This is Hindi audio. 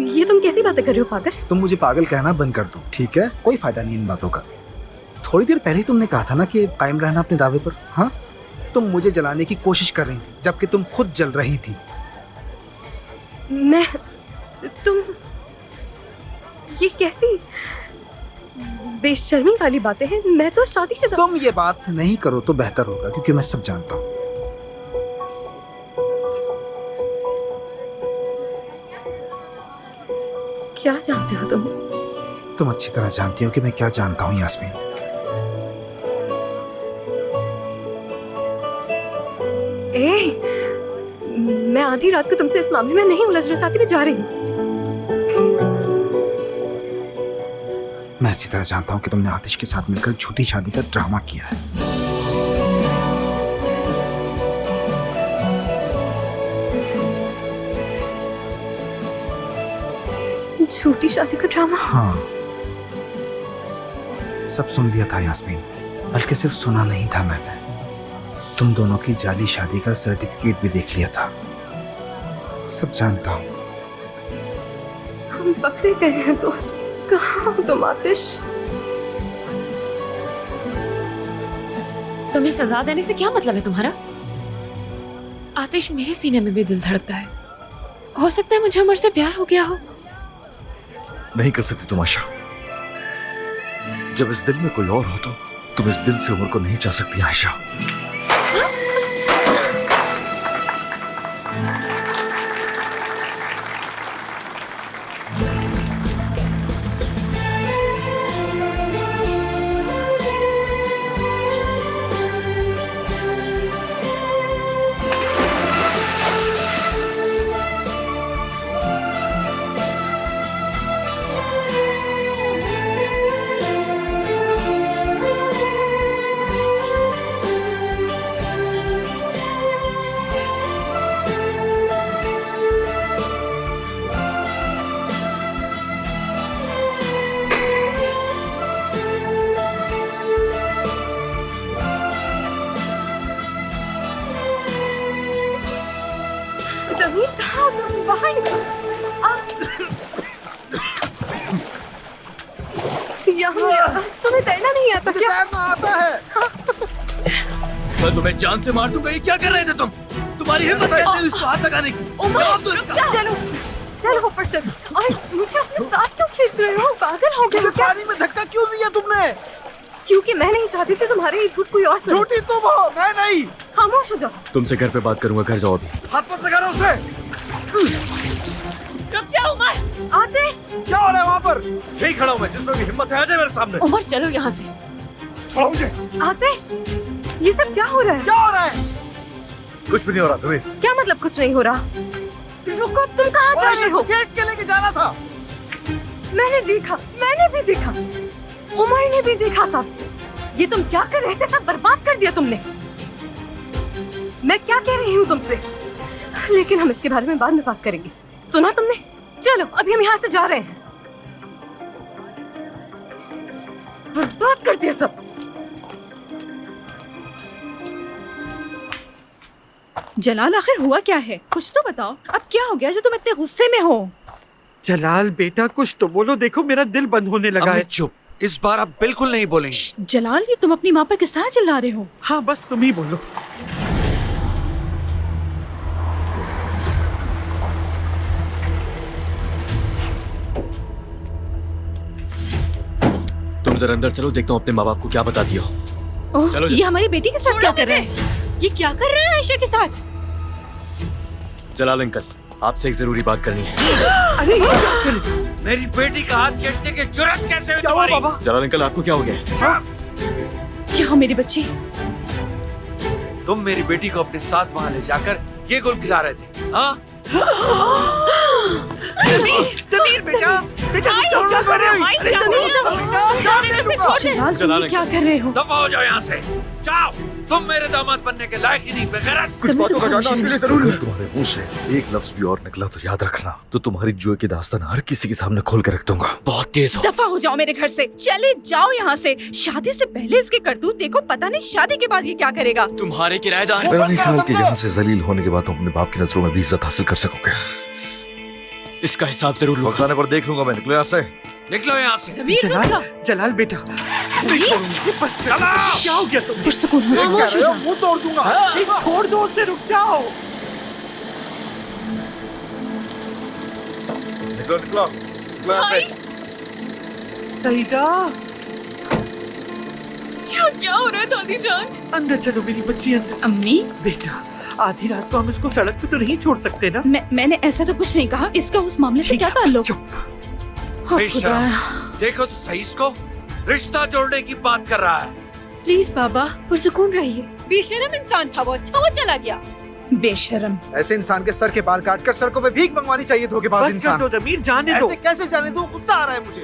ये तुम कैसी बातें कर रहे हो पागल? तुम मुझे पागल कहना बंद कर दो, ठीक है? कोई फायदा नहीं इन बातों का। थोड़ी देर पहले ही तुमने कहा था ना कि कायम रहना अपने दावे पर। हाँ, तुम मुझे जलाने की कोशिश कर रही थी जबकि तुम खुद जल रही थी। तुम ये कैसी बेशर्मी वाली बातें हैं? मैं तो शादीशुदा। तुम ये बात नहीं करो तो बेहतर होगा, क्योंकि मैं सब जानता हूँ। क्या जानते हो तुम? तुम अच्छी तरह जानती हो कि मैं क्या जानता हूँ यास्मीन। मैं आधी रात को तुमसे इस मामले में नहीं उलझना चाहती, मैं जा रही हूँ। मैं अच्छी तरह जानता हूँ कि तुमने आतिश के साथ मिलकर झूठी शादी का ड्रामा किया है। झूठी शादी का ड्रामा? हाँ, सब सुन लिया था यास्मीन, बल्कि सिर्फ सुना नहीं था मैंने, तुम दोनों की जाली शादी का सर्टिफिकेट भी देख लिया था। सब जानता हूँ। हम पकड़े गए हैं दोस्त। कहाँ हो तुम आतिश? तुम्हें सजा देने से क्या मतलब है तुम्हारा? आतिश, मेरे सीने में भी दिल धड़कता है। हो सकता है मुझे उमर से प्यार हो गया हो। नहीं कर सकती तुम आशा। जब इस दिल में कोई और हो तो तुम इस दिल से उम्र को नहीं चाह सकती आयशा। बाहर निकलो। तुम्हें तैरना नहीं आता क्या? तैरना आता है। मैं तुम्हें जान से मार दूंगा। ये क्या कर रहे थे तुम? तुम्हारी हिम्मत कैसे हुई इसको हाथ लगाने की? चलो चलो ऊपर से। मुझे अपने साथ क्यों खींच रहे हो? पागल हो गए क्या? पानी में धक्का क्यों दिया तुमने? क्योंकि मैं नहीं चाहती थी तुम्हारे ये झूठ कोई और सुने। झूठी तुम हो, मैं नहीं। खामोश हो जाओ। तुमसे घर पे बात करूंगा, घर जाओ अभी। हाथ मत लगा उसे। रुक जाओ उमर। आतिश, क्या हो रहा है वहाँ पर? यही खड़ा हूँ मैं, जिसमें भी हिम्मत है आ जाए मेरे सामने। उमर चलो यहाँ से। छोड़ो मुझे। आतिश, ये सब क्या हो रहा है? क्या हो रहा है? कुछ भी नहीं हो रहा। तुम्हें क्या मतलब कुछ नहीं हो रहा? रुको, तुम कहाँ जा रहे हो? खींच के लेके जाना था। मैंने भी देखा, उमर ने भी देखा सब। ये तुम क्या कर रहे थे? सब बर्बाद कर दिया तुमने। मैं क्या कह रही हूँ तुमसे? लेकिन हम इसके बारे में बाद में बात करेंगे। सुना तुमने? चलो अभी हम यहाँ से जा रहे हैं। बर्बाद कर दिया सब। जलाल, आखिर हुआ क्या है? कुछ तो बताओ। अब क्या हो गया जो तुम इतने गुस्से में हो? जलाल बेटा, कुछ तो बोलो। देखो मेरा दिल बंद होने लगा है। चुप, इस बार आप बिल्कुल नहीं बोलेंगे। जलाल, ये तुम अपनी माँ पर किस तरह चिल्ला रहे हो? हाँ, बस तुम ही बोलो। तुम जरा अंदर चलो, देखता हूँ अपने माँ बाप को क्या बता दिया। ओह, चलो ये हमारी बेटी के साथ क्या कर रहे हैं? ये क्या कर रहे हैं आयशा के साथ? जलाल अंकल, आपसे एक जरूरी बात करनी है। अरे ये क्या कर रहे? मेरी बेटी का हाथ खींचने की जुर्रत कैसे हुई क्या हुआ तुम्हारी? बाबा? जलाल अंकल, आपको क्या हो गया? यहाँ मेरी बच्ची। तुम मेरी बेटी को अपने साथ वहाँ ले जाकर ये गुल खिला रहे थे, हाँ? तमीर बेटा, बेटा तुम क्या कर रहे हो? जलाल, तुम ये क्या कर रहे हो? दफा हो जाओ यहाँ से, जाओ। तुम मेरे दामाद बनने के लायक ही नहीं, बेगैरत। कुछ बातों का जानना आपके लिए जरूरी है। तुम्हारे मुंह से एक लफ्ज भी और निकला तो याद रखना, तो तुम्हारी जुए की दास्तान हर किसी के सामने खोल कर रख दूंगा। बहुत तेज हो। दफा हो जाओ मेरे घर से, चले जाओ यहाँ से। शादी से पहले इसके करतूत देखो, पता नहीं शादी के बाद ये क्या करेगा। तुम्हारे किराएदार। मेरा नहीं ख्याल कि यहाँ से जलील होने के बाद तुम अपने बाप की नजरों में भी इज्जत हासिल कर सकोगे। इसका हिसाब जरूर वक्त आने पर देख लूंगा मैं। निकलो यहाँ से। निकलो यहाँ से। दमीर रुक जलाल, जाओ। जलाल बेटा, नहीं छोड़ूंगी, बस कर। क्या हो गया तुम? पुरसकून हो। क्या रहे हो? मुंह तोड़ दूंगा। नहीं, छोड़ दो उसे, रुक जाओ। निकलो निकलो निकलो यहाँ से। सईदा, यहाँ क्या हो रहा है दादी जान? अंदर चलो मेरी बच्ची, अंदर। अम्मी, बेटा, आधी रात को हम इसको सड़क पे तो नहीं छोड़ सकते ना। मैंने ऐसा तो कुछ नहीं कहा। इसका उस मामले से ठीक क्या है, बस ताल्लुक? चुप। हाँ, बेशरम। खुदा। देखो तो सही इसको रिश्ता जोड़ने की बात कर रहा है। प्लीज बाबा पुरसकून रहिए। बेशरम इंसान था वो, अच्छा वो चला गया। बेशरम। ऐसे इंसान के सर के बाल काट कर सड़कों पे भीख मंगवानी चाहिए धोखेबाज बस कर इंसान। दो दमीर, जाने दो। ऐसे कैसे जाने दूं? गुस्सा आ रहा है मुझे।